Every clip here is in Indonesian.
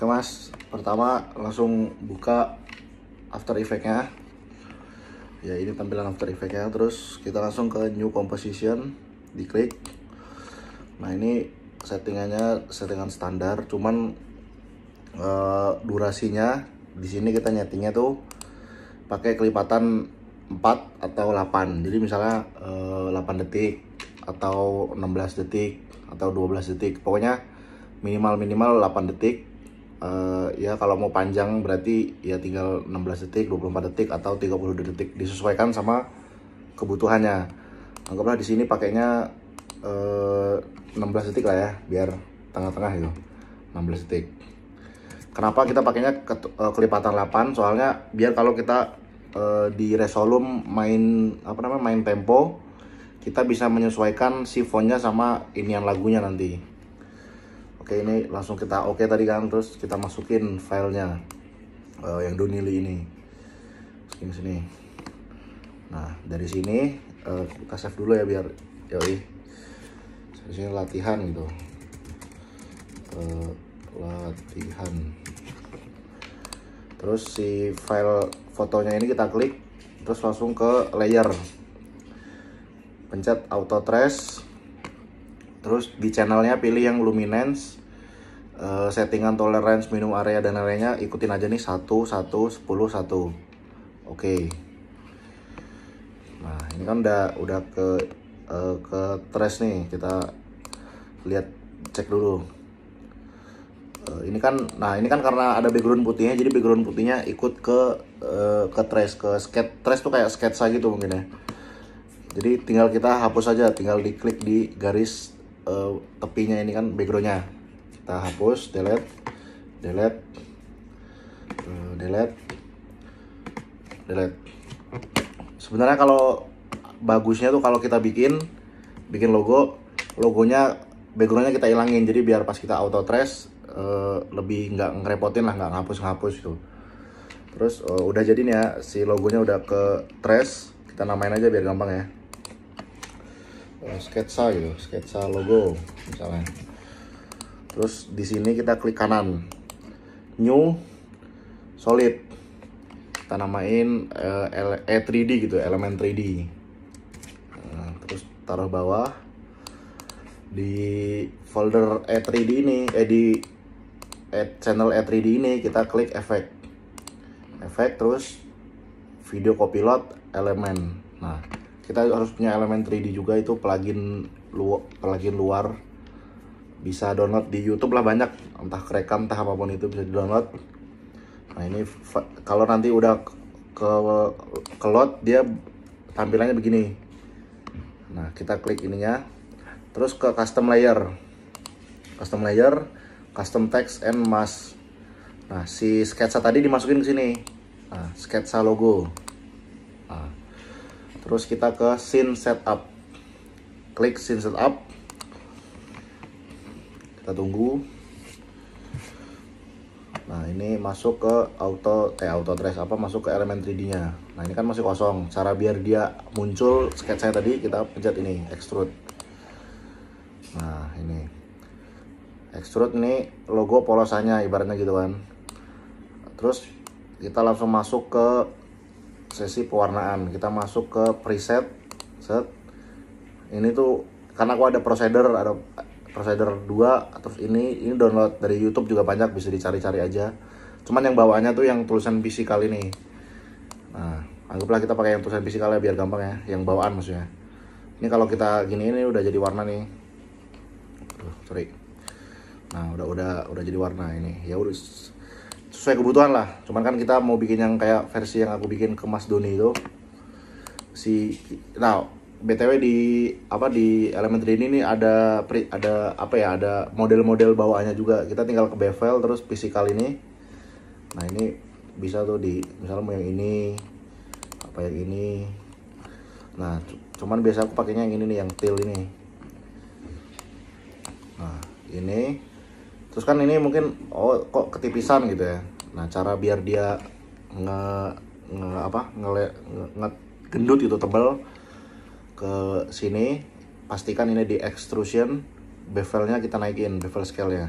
Oke mas, pertama langsung buka After Effects-nya. Ya ini tampilan After Effects-nya. Terus kita langsung ke New Composition, diklik. Nah ini settingan standar, cuman durasinya di sini kita nyetingnya tuh pakai kelipatan 4 atau 8. Jadi misalnya 8 detik atau 16 detik atau 12 detik. Pokoknya minimal 8 detik. Ya kalau mau panjang berarti ya tinggal 16 detik, 24 detik atau 32 detik, disesuaikan sama kebutuhannya. Anggaplah di sini pakainya 16 detik lah ya, biar tengah-tengah itu 16 detik. Kenapa kita pakainya kelipatan 8? Soalnya biar kalau kita di Resolume main tempo, kita bisa menyesuaikan si fontnya sama inian lagunya nanti. Oke, ini langsung kita oke tadi kan, terus kita masukin filenya yang Donili ini sini. Nah dari sini kita save dulu ya biar yoi di sini latihan gitu, latihan. Terus si file fotonya ini kita klik, terus langsung ke layer, pencet auto trace, terus di channelnya pilih yang luminance. Settingan tolerance minimum area dan areanya ikutin aja nih 1, 1, 10, 1. Oke. Nah ini kan udah ke trace nih, kita lihat cek dulu. Ini kan karena ada background putihnya, jadi background putihnya ikut ke trace, trace tuh kayak sketsa gitu mungkin ya. Jadi tinggal kita hapus aja, tinggal diklik di garis tepinya ini kan backgroundnya. Kita hapus, delete. Sebenarnya kalau bagusnya tuh kalau kita bikin logonya backgroundnya kita ilangin, jadi biar pas kita auto trace lebih nggak ngerepotin lah, nggak ngapus itu. Terus udah jadi nih ya, si logonya udah ke trace. Kita namain aja biar gampang ya, sketsa gitu, sketsa logo misalnya. Terus di sini kita klik kanan, new solid, kita namain E3D gitu, elemen 3D. Nah, terus taruh bawah di folder E3D ini, di channel E3D ini kita klik efek, terus video copilot elemen. Nah kita harus punya elemen 3D juga, itu plugin luar. Bisa download di YouTube lah, banyak, entah kerekam entah apapun itu bisa di download. Nah ini kalau nanti udah ke load dia tampilannya begini. Nah kita klik ininya, terus ke custom layer, custom text and mask. Nah si sketsa tadi dimasukin ke sini. Nah sketsa logo. Nah, terus kita ke scene setup, klik scene setup. Kita tunggu. Nah ini masuk ke auto trace, masuk ke elemen 3D nya. Nah ini kan masih kosong. Cara biar dia muncul sketsa tadi, kita pencet ini extrude. Nah ini extrude, ini logo polosannya ibaratnya gitu kan. Terus kita langsung masuk ke sesi pewarnaan. Kita masuk ke preset, set. Ini tuh karena aku ada procedure 2, terus ini download dari YouTube juga banyak, bisa dicari-cari aja. Cuman yang bawaannya tuh yang tulisan physical ini. Nah anggaplah kita pakai yang tulisan physical ya biar gampang ya, yang bawaan maksudnya. Ini kalau kita gini, ini udah jadi warna nih. Sorry. Nah udah jadi warna ini. Ya udah sesuai kebutuhan lah. Cuman kan kita mau bikin yang kayak versi yang aku bikin ke Mas Doni itu. Nah BTW di elemen 3D ini ada model-model bawaannya juga. Kita tinggal ke bevel, terus physical ini. Nah ini bisa tuh misalnya mau yang ini, yang ini. Nah cuman biasa aku pakainya yang ini nih, yang teal ini. Nah ini, terus kan ini mungkin kok ketipisan gitu ya. Nah cara biar dia gendut gitu, tebal ke sini, pastikan ini di extrusion, bevelnya kita naikin, bevel scale ya.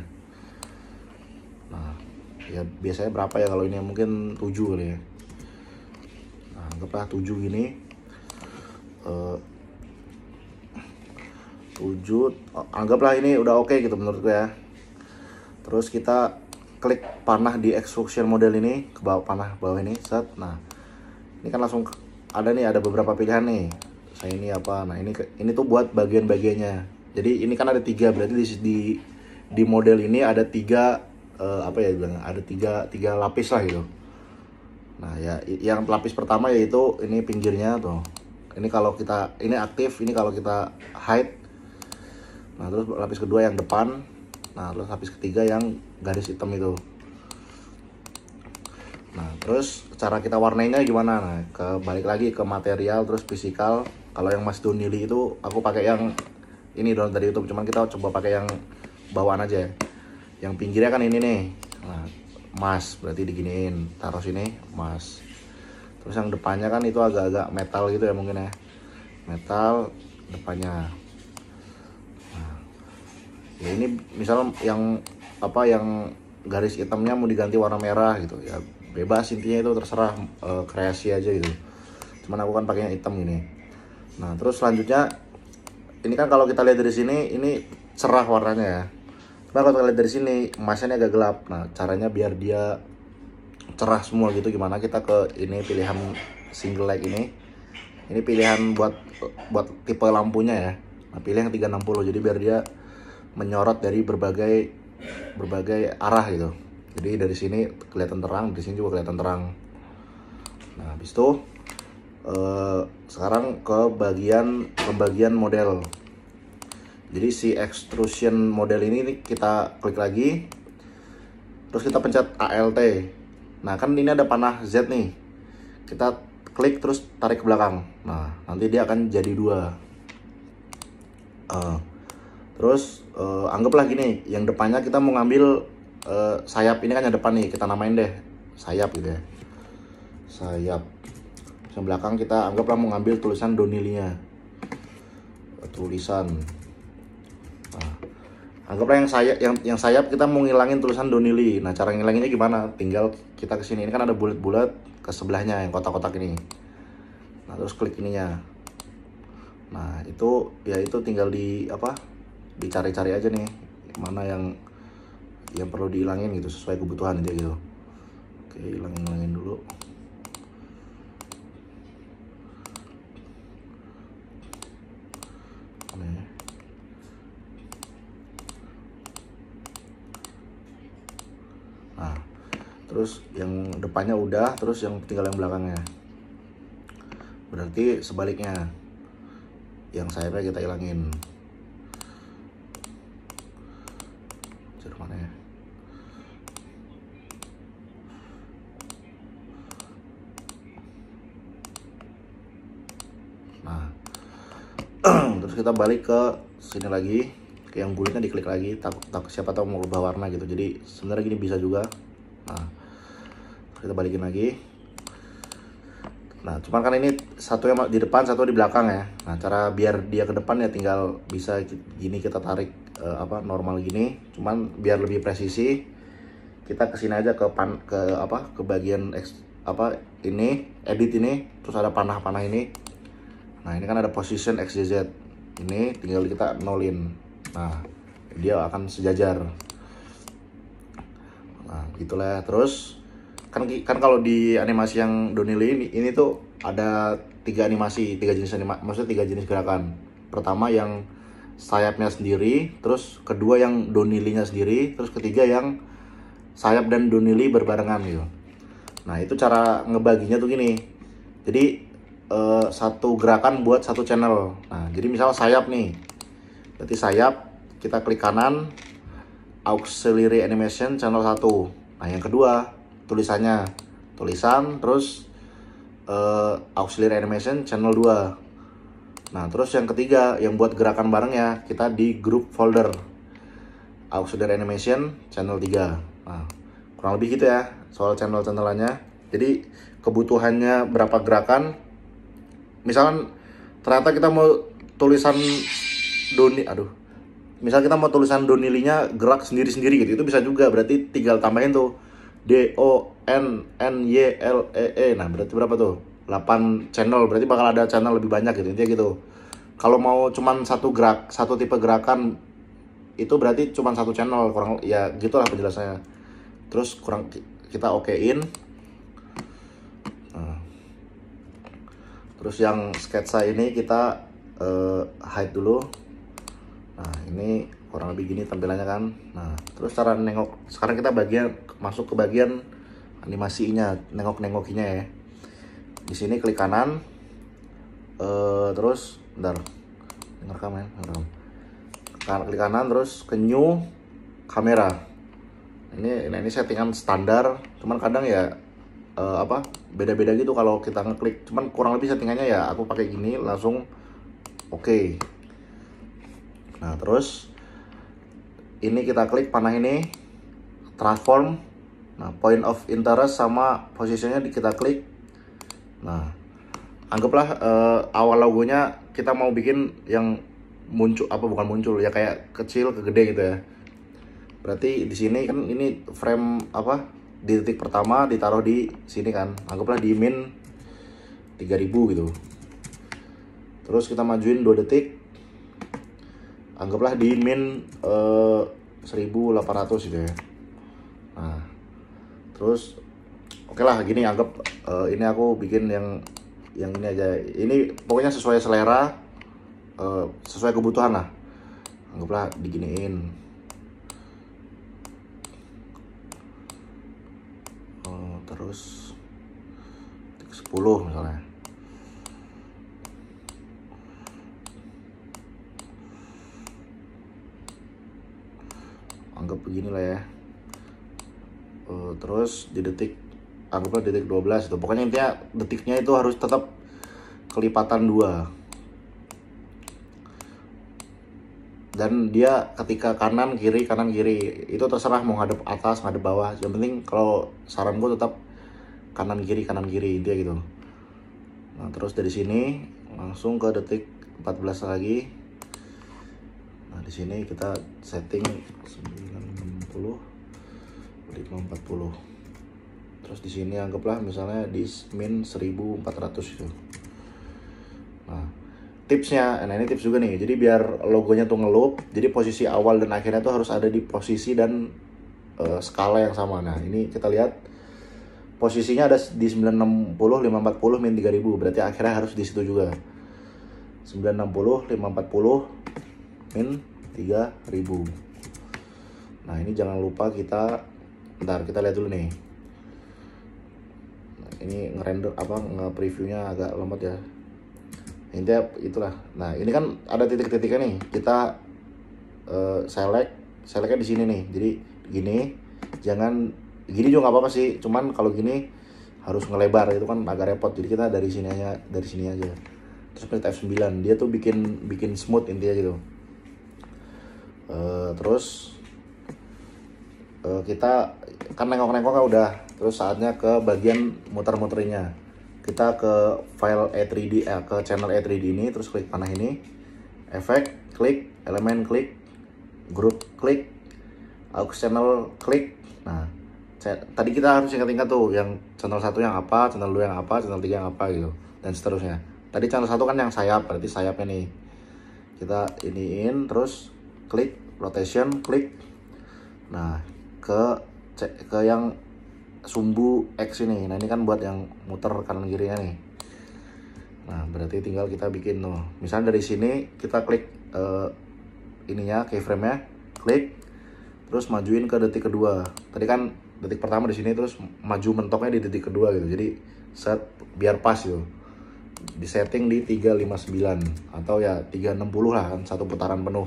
Nah Ya biasanya berapa ya kalau ini, mungkin 7 kali ya. Nah, anggaplah 7 gini. 7, anggaplah ini udah oke gitu menurut gue ya. Terus kita klik panah di extrusion model ini, ke bawah, panah bawah ini, set. Nah, ini kan langsung ada beberapa pilihan nih. Saya ini apa? Nah, ini tuh buat bagian-bagiannya. Jadi ini kan ada 3, berarti di model ini ada 3 apa ya bilang, ada tiga lapis lah gitu. Nah, ya yang lapis pertama yaitu ini pinggirnya tuh. Ini kalau kita ini aktif, ini kalau kita hide. Nah, terus lapis kedua yang depan. Nah, terus lapis ketiga yang garis hitam itu. Nah, terus cara kita warnainya gimana? Nah, balik lagi ke material, terus fisikal. Kalau yang Mas Donili itu aku pakai yang ini download dari YouTube, cuman kita coba pakai yang bawaan aja. Yang pinggirnya kan ini nih. Nah, emas, berarti diginiin, taruh sini emas. Terus yang depannya kan itu agak-agak metal gitu ya mungkin ya. Metal depannya. Ya ini misal yang apa, yang garis hitamnya mau diganti warna merah gitu ya, bebas, intinya itu terserah, kreasi aja gitu. Cuman aku kan pakainya hitam gini. Nah, terus selanjutnya ini kan kalau kita lihat dari sini ini cerah warnanya ya. Cuma kalau kita lihat dari sini emasnya agak gelap. Nah, caranya biar dia cerah semua gitu gimana, kita ke ini pilihan single light ini. Ini pilihan buat tipe lampunya ya. Nah, pilih yang 360, jadi biar dia menyorot dari berbagai arah gitu. Jadi dari sini kelihatan terang, di sini juga kelihatan terang. Nah, habis itu sekarang ke pembagian model. Jadi si extrusion model ini kita klik lagi, terus kita pencet ALT. Nah, kan ini ada panah Z nih, kita klik terus tarik ke belakang. Nah, nanti dia akan jadi 2. Terus anggaplah gini, yang depannya kita mau ngambil sayap, ini kan yang depan nih, kita namain deh sayap gitu ya, sayap. Yang belakang kita anggaplah mau ngambil tulisan Donili-nya, tulisan. Nah, anggaplah yang sayap kita mau ngilangin tulisan Donili. Nah, cara ngilanginnya gimana? Tinggal kita kesini, ini kan ada bulat-bulat ke sebelahnya yang kotak-kotak ini. Nah, terus klik ininya. Nah, itu tinggal dicari-cari aja nih mana yang perlu dihilangin gitu, sesuai kebutuhan aja gitu. Oke, hilangin dulu. Nah, terus yang depannya udah, terus yang tinggal yang belakangnya. Berarti sebaliknya, yang sayapnya kita hilangin. Mana ya? Nah, terus kita balik ke sini lagi, ke yang bulitnya diklik lagi, siapa tahu mau ubah warna gitu. Jadi sebenarnya gini bisa juga. Nah, kita balikin lagi. Nah, cuman kan ini satu yang di depan, satu di belakang ya. Nah, cara biar dia ke depan ya tinggal bisa gini, kita tarik normal gini. Cuman biar lebih presisi, kita kesini aja ke bagian ini, edit ini, terus ada panah-panah ini. Nah, ini kan ada position XYZ. Ini tinggal kita nolin. Nah, dia akan sejajar. Nah, gitulah. Terus kan kalau di animasi yang Donili ini tuh ada 3 jenis animasi, maksudnya 3 jenis gerakan. Pertama yang sayapnya sendiri, terus kedua yang Donili-nya sendiri, terus ketiga yang sayap dan Donili berbarengan gitu. Nah, itu cara ngebaginya tuh gini. Jadi satu gerakan buat satu channel. Nah, jadi misal sayap nih, berarti sayap kita klik kanan, auxiliary animation channel 1. Nah, yang kedua tulisan, terus auxiliary animation channel 2. Nah, terus yang ketiga yang buat gerakan barengnya, kita di group folder auxiliary animation channel 3. Nah, kurang lebih gitu ya soal channel-channelannya. Jadi kebutuhannya berapa gerakan, misalkan ternyata kita mau tulisan misal kita mau tulisan Donili-nya gerak sendiri-sendiri gitu, itu bisa juga. Berarti tinggal tambahin tuh DONNYLEE. Nah, berarti berapa tuh? 8 channel, berarti bakal ada channel lebih banyak gitu, intinya gitu. Kalau mau cuman satu tipe gerakan itu berarti cuman satu channel, kurang ya gitulah penjelasannya. Terus kita okein. Nah, terus yang sketsa ini kita hide dulu. Nah, ini kurang lebih gini tampilannya kan. Nah, terus cara nengok, sekarang kita masuk ke bagian animasinya, nengok-nengokinya ya. Di sini klik kanan, terus bentar, ngerekam ya, ngerekam. Klik kanan terus ke new kamera. Ini settingan standar, cuman kadang ya beda-beda gitu kalau kita ngeklik. Cuman kurang lebih settingannya ya aku pakai gini langsung oke. Nah, terus ini kita klik panah ini, transform. Nah, point of interest sama posisinya kita klik. Nah, anggaplah awal logonya kita mau bikin yang muncul, bukan muncul ya, kayak kecil ke gede gitu ya. Berarti di sini kan ini frame di detik pertama ditaruh di sini kan. Anggaplah di min 3000 gitu. Terus kita majuin 2 detik. Anggaplah di min 1800 gitu ya. Nah, terus oke lah gini, anggap ini aku bikin yang ini aja. Ini pokoknya sesuai selera, sesuai kebutuhan lah. Anggaplah diginiin. Terus 10 misalnya. Anggap begini lah ya. Terus di detik, anggaplah detik 12 itu. Pokoknya intinya detiknya itu harus tetap kelipatan 2. Dan dia ketika kanan kiri itu terserah mau ngadep atas ngadep bawah. Yang penting kalau saranku tetap kanan kiri intinya gitu. Nah, terus dari sini langsung ke detik 14 lagi. Nah, di sini kita setting 960 40. Terus di sini anggaplah misalnya di min 1400 itu. Nah, tipsnya, ini tips juga nih. Jadi biar logonya tuh ngeloop, jadi posisi awal dan akhirnya tuh harus ada di posisi dan skala yang sama. Nah, ini kita lihat posisinya ada di 960, 540, min 3000. Berarti akhirnya harus di situ juga. 960, 540, min 3000. Nah, ini jangan lupa kita, bentar kita lihat dulu nih. Nah, ini ngerender nge-previewnya agak lambat ya. Intinya itulah. Nah, ini kan ada titik-titiknya nih. Kita selectnya di sini nih. Jadi gini, jangan gini juga nggak apa-apa sih. Cuman kalau gini harus ngelebar, itu kan agak repot. Jadi kita dari sini aja. Terus pencet F9, dia tuh bikin smooth intinya gitu. Terus kita kan nengok-nengok udah. Terus saatnya ke bagian muter-muterinya. Kita ke file E3D, ke channel E3D ini, terus klik panah ini, efek, klik, elemen, klik, group, klik, aux channel, klik. Nah, tadi kita harus ingat-ingat tuh yang channel 1 yang apa, channel 2 yang apa, channel 3 yang apa gitu, dan seterusnya. Tadi channel 1 kan yang sayap, berarti sayapnya nih. Kita iniin, terus klik, rotation, klik. Nah, ke yang sumbu X ini. Nah, ini kan buat yang muter kanan kirinya nih. Nah, berarti tinggal kita bikin tuh. Misalnya dari sini kita klik ininya, keyframe-nya, klik, terus majuin ke detik kedua. Tadi kan detik pertama di sini, terus maju mentoknya di detik kedua gitu. Jadi set biar pas gitu. Di setting di 359 atau ya 360 lah kan, satu putaran penuh.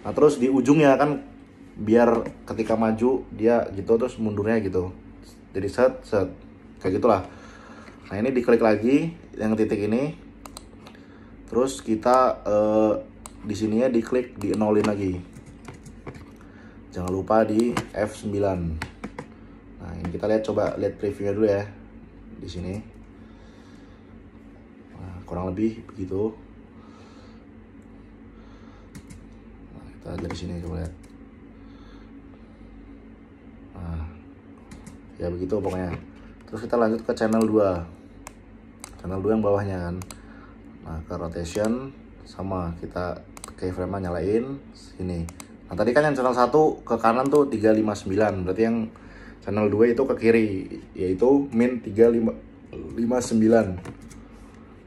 Nah, terus di ujungnya kan biar ketika maju dia gitu, terus mundurnya gitu. Jadi set kayak gitulah. Nah, ini diklik lagi yang titik ini. Terus kita di sininya diklik, di nolin lagi. Jangan lupa di F9. Nah, ini kita coba lihat previewnya dulu ya. Di sini. Nah, kurang lebih begitu. Nah, kita dari sini coba lihat. Nah, Ya begitu pokoknya. Terus kita lanjut ke channel 2. Channel 2 yang bawahnya kan. Nah, ke rotation sama kita keyframe-nya nyalain sini. Nah, tadi kan yang channel 1 ke kanan tuh 359. Berarti yang channel 2 itu ke kiri, yaitu min 359.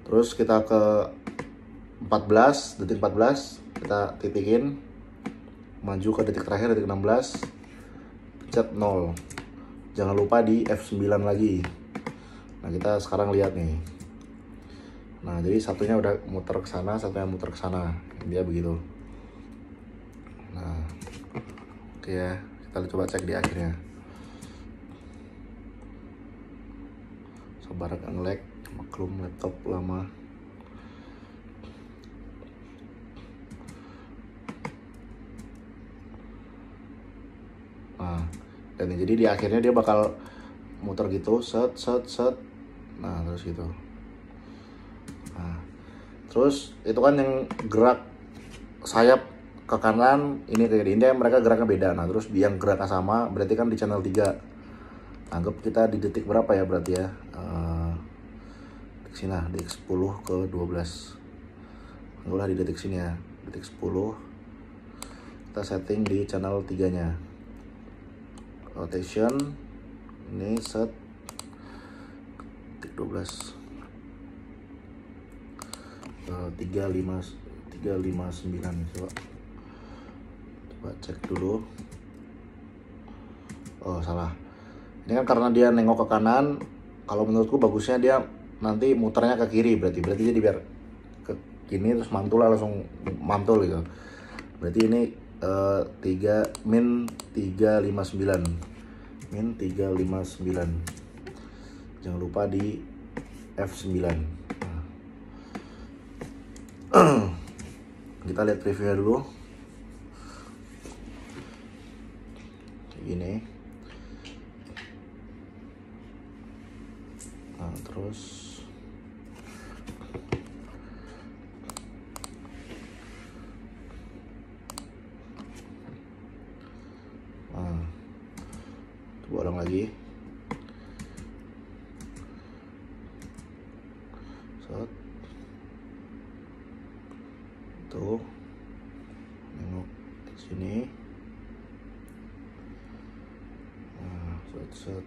Terus kita ke 14, detik 14, kita titikin. Maju ke detik terakhir, detik 16. Pencet 0. Jangan lupa di F9 lagi. Nah, kita sekarang lihat nih. Nah, jadi satunya udah muter ke sana, satunya muter ke sana. Dia begitu. Nah, oke ya. Kita coba cek di akhirnya. Sabar agak nge-lag, maklum laptop lama. Nah, dan jadi di akhirnya dia bakal muter gitu, set. Nah, terus gitu. Nah, terus itu kan yang gerak sayap ke kanan, ini kayak gini. Ini mereka geraknya beda. Nah, terus yang geraknya sama, berarti kan di channel 3. Anggap kita di detik berapa ya berarti ya? Detik sini lah, detik 10 ke 12. Anggaplah di detik sini ya, detik 10. Kita setting di channel 3-nya. Rotation ini set detik 12. 359 coba cek dulu. Oh, salah. Ini kan karena dia nengok ke kanan. Kalau menurutku bagusnya dia nanti muternya ke kiri, berarti jadi biar ke kini terus mantul lah, langsung mantul gitu. Berarti ini min 359. Jangan lupa di F9. Kita lihat previewnya dulu. Kayak gini. Nah, terus coba ulang lagi. Set. Tuh. Nengok ke sini. Nah, set.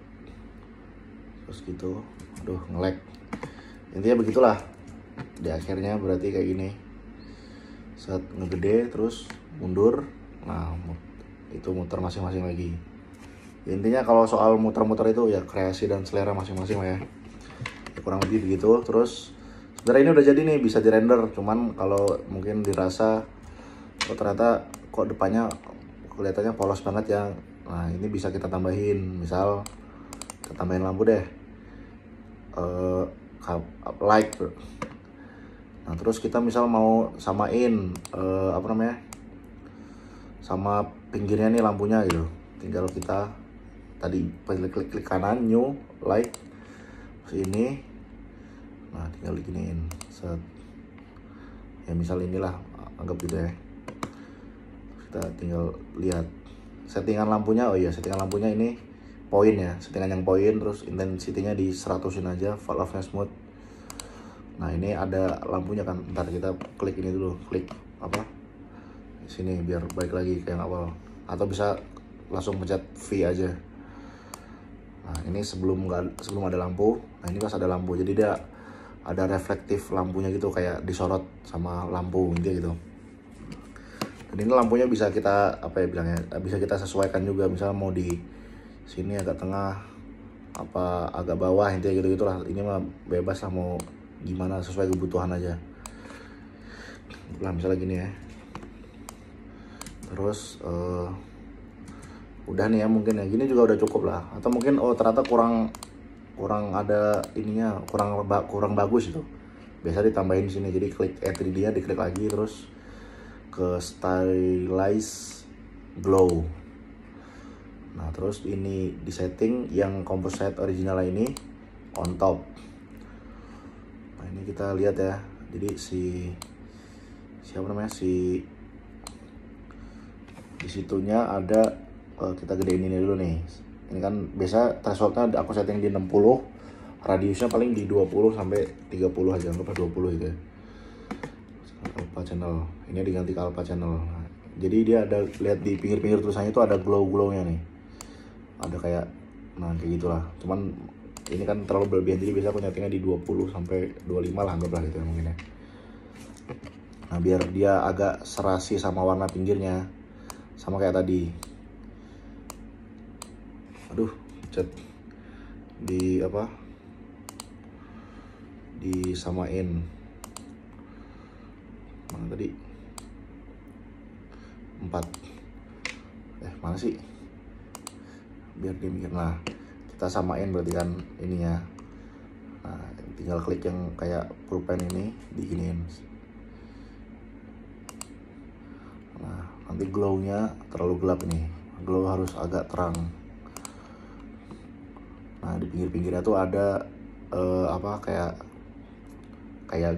Terus gitu. Aduh, nge-lag. Intinya begitulah. Di akhirnya berarti kayak gini. Set ngegede terus mundur. Nah, itu muter masing-masing lagi. Intinya kalau soal muter-muter itu ya kreasi dan selera masing-masing lah ya. Kurang lebih begitu. Terus sebenarnya ini udah jadi nih, bisa dirender. Cuman kalau mungkin dirasa ternyata kok depannya kelihatannya polos banget ya. Nah, ini bisa kita tambahin. Misal kita tambahin lampu deh, light. Nah, terus kita misal mau samain sama pinggirnya nih lampunya gitu. Tinggal kita tadi klik kanan, new light, terus ini. Nah, tinggal diginiin. Set. Ya misal inilah, anggap gitu ya. Kita tinggal lihat settingan lampunya. Oh iya, settingan lampunya ini poin ya, settingan yang poin. Terus intensity-nya di 100-in aja, valve off-nya smooth. Nah, ini ada lampunya kan. Ntar kita klik ini dulu, klik sini biar balik lagi kayak yang awal, atau bisa langsung pencet V aja. Nah, ini sebelum ada lampu. Nah, ini pas ada lampu, jadi dia ada reflektif lampunya gitu, kayak disorot sama lampu gitu. Dan ini lampunya bisa kita bisa kita sesuaikan juga. Misalnya mau di sini agak tengah, agak bawah, intinya gitu gitulah. Ini mah bebas lah, mau gimana sesuai kebutuhan aja. Nah, misalnya gini ya. Terus udah nih ya, mungkin ya gini juga udah cukup lah. Atau mungkin ternyata kurang ada ininya, kurang bagus itu. Biasa ditambahin sini. Jadi klik E3D-nya, diklik lagi, terus ke stylize glow. Nah, terus ini di setting yang composite original ini on top. Nah, ini kita lihat ya. Jadi di situnya ada, kita gedein ini dulu nih. Ini kan biasa thresholdnya aku setting di 60, radiusnya paling di 20 sampai 30 aja, anggaplah 20 gitu ya. Alpha channel, ini diganti ke alpha channel. Nah, jadi dia ada, lihat di pinggir-pinggir tulisannya itu ada glow-glownya nih, ada kayak, nah kayak gitulah. Cuman ini kan terlalu berlebihan, jadi biasa aku nyetingnya di 20 sampai 25 lah, anggaplah gitu ya mungkin ya. Nah biar dia agak serasi sama warna pinggirnya, sama kayak tadi. Aduh, cat di apa? Disamain. Mana tadi? 4. Mana sih? Biar dia mikir. Nah, kita samain berarti kan ininya. Nah, tinggal klik yang kayak pulpen ini, diginiin. Nah, nanti glow-nya terlalu gelap nih. Glow harus agak terang. Nah, di pinggir-pinggirnya tuh ada apa kayak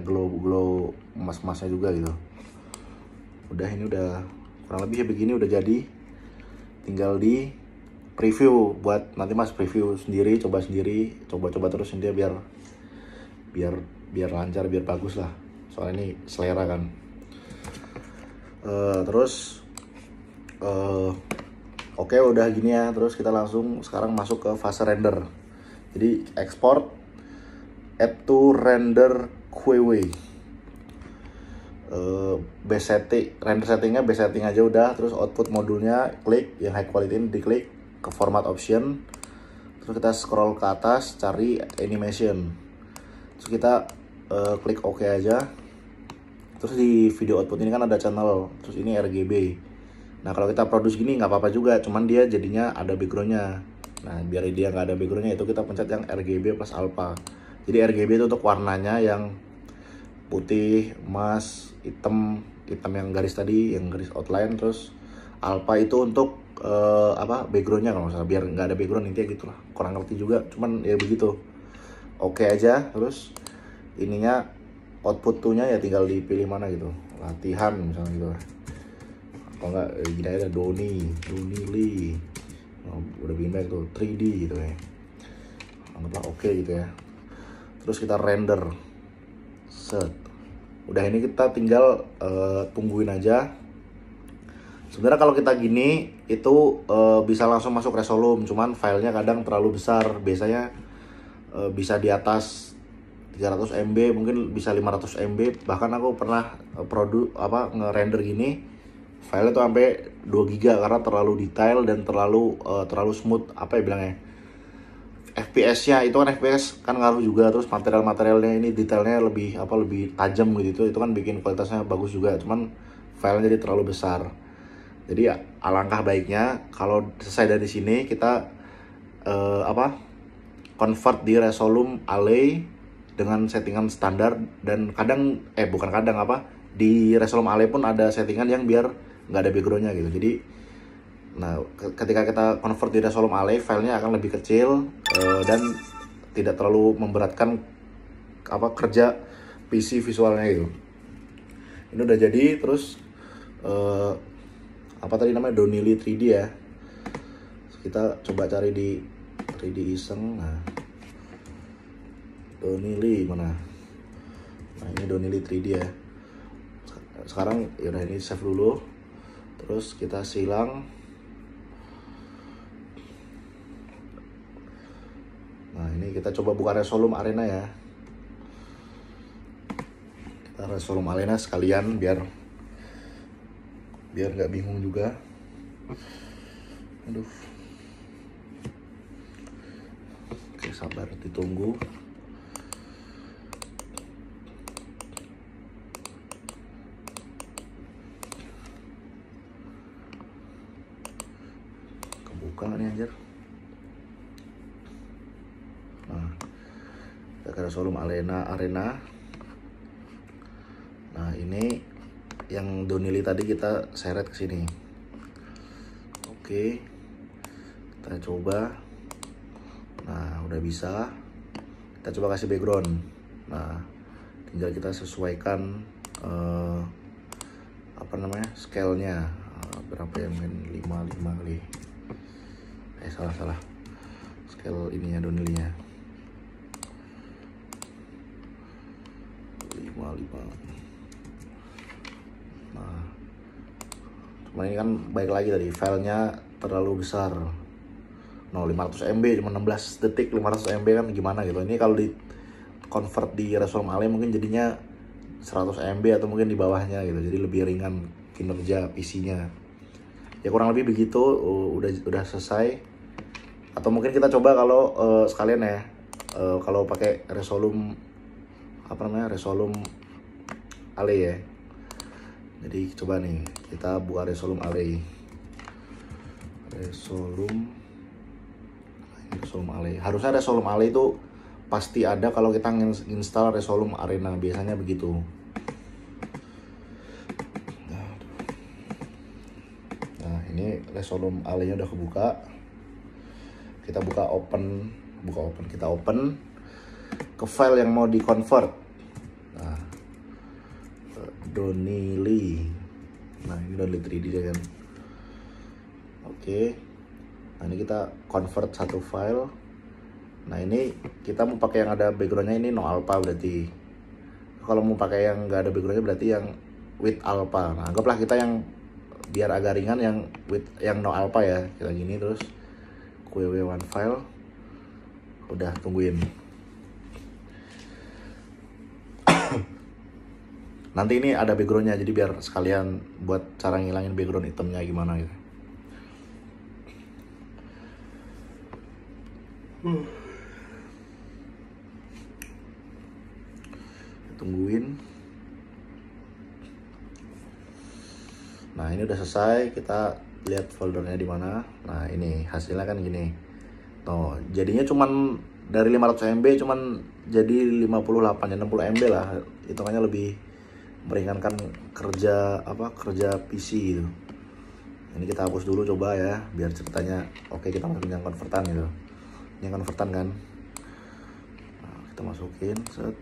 glow emas-emasnya juga gitu. Udah, ini udah kurang lebih ya begini, udah jadi. Tinggal di preview buat nanti Mas preview sendiri, coba terus dia biar lancar, biar bagus lah. Soalnya ini selera kan. Terus oke, udah gini ya. Terus kita langsung sekarang masuk ke fase render. Jadi export, add to render queue. Base setting, render settingnya base setting aja udah. Terus output modulnya klik yang high quality ini, diklik ke format option. Terus kita scroll ke atas, cari animation. Terus kita klik OK aja. Terus di video output ini kan ada channel, terus ini RGB. Nah kalau kita produce gini nggak apa-apa juga, cuman dia jadinya ada backgroundnya. Nah biar dia nggak ada backgroundnya, itu kita pencet yang RGB plus alpha. Jadi RGB itu untuk warnanya yang putih, emas, hitam yang garis tadi, yang garis outline. Terus alpha itu untuk backgroundnya kalau misalnya, biar nggak ada background, intinya gitulah. Kurang ngerti juga, cuman ya begitu. Oke aja. Terus ininya output nya ya tinggal dipilih mana gitu, latihan misalnya gitu. Kalau nggak gini aja, Doni Lee. Udah bikin baik tuh 3D gitu ya, anggaplah oke gitu ya. Terus kita render, set. Udah, ini kita tinggal tungguin aja. Sebenarnya kalau kita gini itu bisa langsung masuk Resolume, cuman filenya kadang terlalu besar. Biasanya bisa di atas 300 MB, mungkin bisa 500 MB. Bahkan aku pernah nge-render gini, filenya tuh sampai 2 GB karena terlalu detail dan terlalu smooth, apa ya bilangnya, FPS-nya itu kan, FPS kan ngaruh juga. Terus materialnya ini detailnya lebih tajam gitu, itu kan bikin kualitasnya bagus juga. Cuman filenya jadi terlalu besar. Jadi alangkah baiknya kalau selesai dari sini kita convert di Resolume Alley dengan settingan standar. Dan di Resolume Alley pun ada settingan yang biar nggak ada backgroundnya gitu. Jadi ketika kita convert di Resolume Alley, filenya akan lebih kecil dan tidak terlalu memberatkan kerja PC visualnya gitu. Ini udah jadi. Terus tadi namanya, Doni Lee 3D ya. Kita coba cari di 3D iseng. Nah, Doni Lee mana? Nah, ini Doni Lee 3D ya. Sekarang yaudah, ini save dulu. Terus kita silang. Nah, ini kita coba buka Resolume Arena ya. Kita Resolume Arena sekalian biar nggak bingung juga. Aduh. Oke, sabar, ditunggu. Kebuka nggak nih anjir? Nah, kita ke Resolume Arena. Nah, ini yang Doni Lee tadi kita seret ke sini. Oke, kita coba. Nah, udah bisa. Kita coba kasih background. Nah, tinggal kita sesuaikan scale-nya berapa ya, mungkin 5 kali. Salah. scale ininya donilinya 55. Nah, cuma ini kan baik lagi tadi filenya terlalu besar. No, 500 MB cuma 16 detik 500 MB kan gimana gitu. Ini kalau di convert di Resolume ALAY mungkin jadinya 100 MB atau mungkin di bawahnya gitu. Jadi lebih ringan kinerja PC-nya. Ya kurang lebih begitu, udah selesai. Atau mungkin kita coba kalau sekalian ya, kalau pakai Resolume Resolume ALAY ya. Jadi coba nih kita buka Resolume ALAY. Resolume ALAY. Harusnya Resolume ALAY itu pasti ada kalau kita install Resolume Arena, biasanya begitu. Nah, ini Resolume ALAY-nya udah kebuka. Kita kita open ke file yang mau di convert. Nah, Donily. Nah, ini Donily 3D kan. Oke. Nah, ini kita convert satu file. Nah, ini kita mau pakai yang ada backgroundnya ini no alpha berarti. Kalau mau pakai yang nggak ada backgroundnya berarti yang with alpha. Nah, anggaplah kita yang biar agak ringan yang no alpha ya. Kita gini terus QW1 file. Udah, tungguin. Nanti ini ada backgroundnya, jadi biar sekalian buat cara ngilangin background hitamnya gimana gitu. Tungguin. Nah, ini udah selesai. Kita lihat foldernya di mana. Nah, ini hasilnya kan gini. Tuh, jadinya cuman dari 500 MB cuman jadi 58 ya 60 MB lah. Hitungannya lebih meringankan kerja PC gitu. Ini kita hapus dulu coba ya, biar ceritanya oke, kita masukin yang konvertan gitu. Ini konvertan kan. Nah, kita masukin set.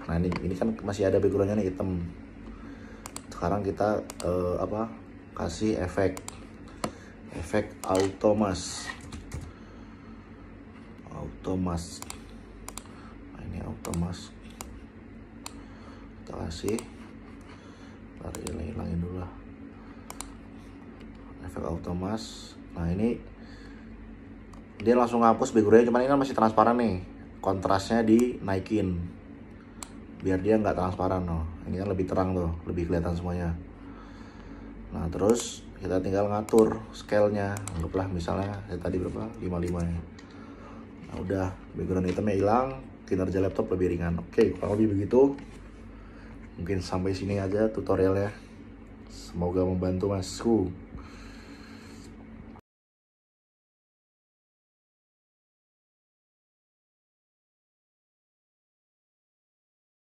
Nah, ini kan masih ada backgroundnya nih hitam. Sekarang kita kasih efek auto mask. Nah, ini auto mask kita kasih. Hilangin dulu lah efek auto mask. Nah, ini dia langsung ngapus backgroundnya, cuman ini kan masih transparan nih, kontrasnya dinaikin biar dia nggak transparan. Loh, ini kan lebih terang tuh, lebih kelihatan semuanya. Nah, terus kita tinggal ngatur scale-nya. Anggaplah misalnya tadi berapa, 55 ya. Nah, udah, background hitamnya hilang, kinerja laptop lebih ringan. Oke, kurang lebih begitu. Mungkin sampai sini aja tutorialnya. Semoga membantu Masku.